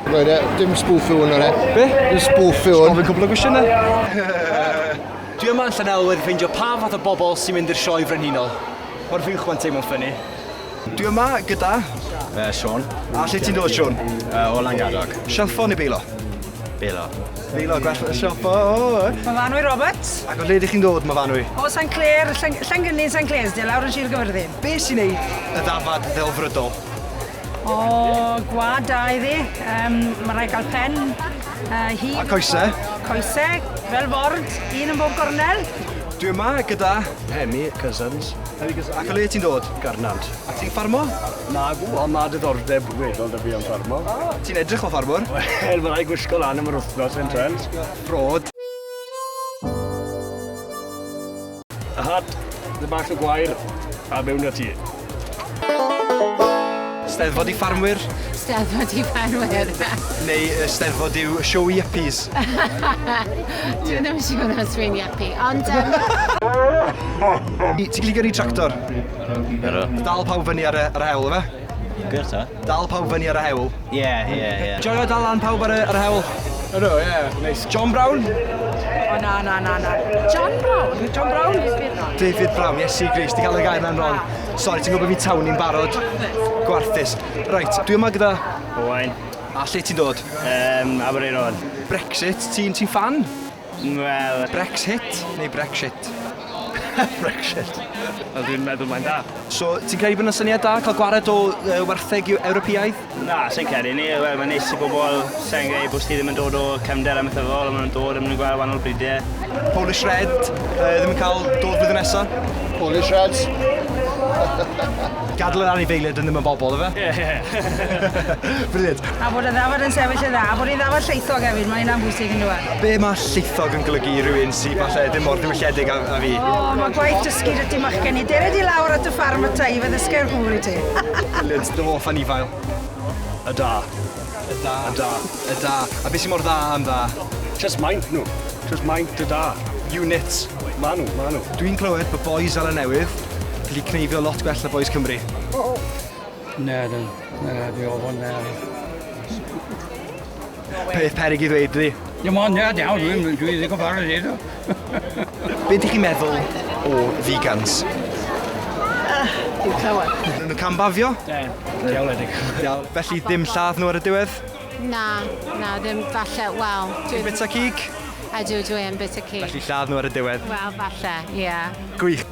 Right, dim spoof hwn yna. Be? Dim spoof hwn. Ofyn cwbl o gwestiynau. Dwi yma yn Llanelwydd ffeindio pa fath o bobl sy'n mynd i'r sioe frenhinol. O'r fi'n chwan teimlo'n ffynnu. Dwi yma gyda... Sean. A lle ti'n dod, Sean? O Langadog. Sialffo neu beilo? Belo. Beilo, gwell y sialffo. Mafanwy Roberts. Ac o le ydych chi'n dod, Mafanwy? O St Clair, Llangynnin St Clairsdale, lawr yn Sir Gyfyrddin. Be sy'n neud y ddafad ddelfrydol? O gwad da iddi. Mae rhaid cael pen. Hi. A coesau? Coesau, fel ford, un yn bob gornel. Dwi yma gyda... Hemi, cousins. Ac o le ti'n dod? Garnant. A ti'n ffarmo? Na, ond ma diddordeb weddol da fi am ffarmo. Ti'n edrych o ffarmwr? Wel, mae'n rhaid gwisgo lan am yr wythnos yn trend. Ffrod. Y hat, dy bach o gwair, a mewn y tŷ. Steddfod i ffarmwyr? Steddfod i ffarmwyr. Neu steddfod i'w show yuppies? Dwi'n ddim yn siŵr os dwi'n iappi, ond... Ti'n gallu gyrru tractor? Ero. Dal pawb fyny ar y hewl, efe? Gyrta? Dal pawb fyny ar y hewl. Ie. Joio dal lan pawb ar y hewl? Ero, ie. Neis. John Brown? O na. John Brown? John Brown? David Brown, Iesu Grist, ti cael y gair na'n wrong. Sori, ti'n gwybod fi tawn ni'n barod? Gwarthus. Reit, dwi yma gyda... Owain. A lle ti'n dod? Aberaeron. Brexit, ti'n fan? Wel... Brexit neu Brexit? Brexit. Wel, dwi'n meddwl mae'n da. So, ti'n credu bod yna syniad da cael gwared o wartheg Ewropeaidd? Na, sy'n credu ni. Wel, mae'n neis i bobl sy'n greu bod ti ddim yn dod o cefnder amaethyddol, ond maen nhw'n dod yn gwael wahanol bridiau. Polish Red ddim yn cael dod flwyddyn nesaf? Polish Reds. Gadl yn anifeiliaid yn ddim yn bobl, efe? Ie. Brilliant. A bod y ddafod yn sefyll y dda, a bod i'n ddafod lleithog hefyd, mae hynna'n bwysig yn dweud. Be mae lleithog yn golygu i rywun sy'n falle ddim mor ddiwylliedig a fi? O, mae gwaith dysgu dy ti machgen i. Dered i lawr at y ffarm y ta i fe ddysgu'r hwyr i ti. Brilliant, dy hoff anifail. Y da. Y da. A beth sy'n mor dda am dda? Just maint nhw. Just maint y da. Units. Ma nhw. Dwi'n clywed bod boys ar y newydd gallu cneifio lot gwell na boys Cymru. Na, di ofon na. Peth peryg i ddweud, ydi? Dim ond, iawn, dwi'n ddigon barod i ddweud. Be ydych chi'n meddwl o vegans? Dwi'n clywed. Nhw'n cambafio? Diawledig. Felly dim lladd nhw ar y diwedd? Na, ddim falle, wel... Ti'n bita cig? Ydw, dwi'n bit o cig. Felly lladd nhw ar y diwedd? Wel, falle, ie. Gwych.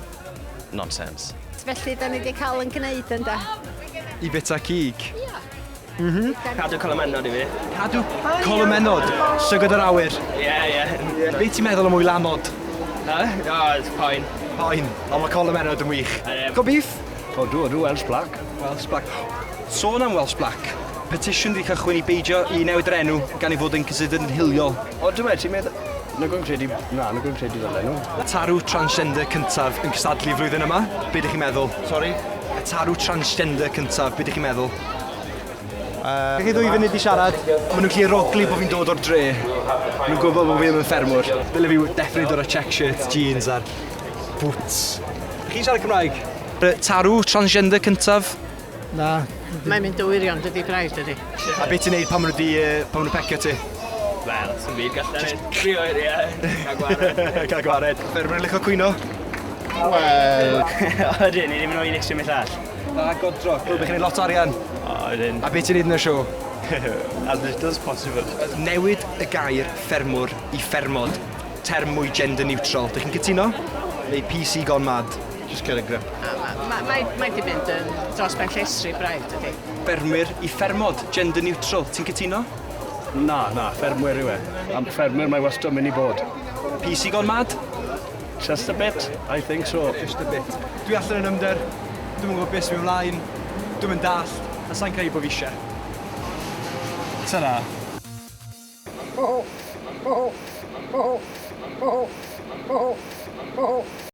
Nonsense. Felly, da ni wedi cael yn gwneud yn da. I bita cig? Cadw colomenod i fi. Cadw colomenod, llygod yr awyr. Ie. Be ti'n meddwl am wylanod? It's fine. Pain, ond mae colomenod yn wych. Ie. Go beef? O, dwi Welsh Black. Welsh Black. Sôn am Welsh Black, petition wedi cychwyn i beidio i newid yr enw gan ei fod yn considered yn hiliol. O, dwi'n meddwl, ti'n meddwl... Nag o'n credu ddod enw. Y tarw transgender cyntaf yn cystadlu flwyddyn yma, be ydych chi'n meddwl? Sorry? Y tarw transgender cyntaf, be ydych chi'n meddwl? Chi ddwy fyny di siarad, maen nhw'n gallu rogli bod fi'n dod o'r dre. Maen nhw'n gwybod bod fi ddim yn ffermwr. Dyle fi definitely dod o check shirt, jeans a'r boots. Chi'n siarad Cymraeg? Y tarw transgender cyntaf? Na. Mae'n mynd dwyrion, dydy braidd, dydy. A beth ti'n neud pan maen nhw'n pecio ti? Wel, sy'n byd gallen. Trio i Cael gwared. Cael gwared. Ffermwr yn licio cwyno? Wel... Ydyn, ni ddim yn o'i nixio mi llall. Da, godro. Gwyd bych chi'n neud lot o arian. Ydyn. A beth ti'n neud yn y siow? As little as possible. Newid y gair ffermwr i ffermod. Term mwy gender neutral. Dych chi'n cytuno? Neu PC gone mad? Just get a grip. Mae di mynd yn dros ben llestri braidd, dydy. Ffermwyr i ffermod, gender neutral. Ti'n cytuno? Na, ffermwyr yw e. Am ffermwyr mae wastad mynd i bod. PC gone mad? Just a bit, I think so. Just a bit. Dwi allan yn ymder. Dwi'n gwybod beth sy'n mynd ymlaen. Dwi'n mynd dall. A sa'n credu bod fi eisiau. Ta-ra.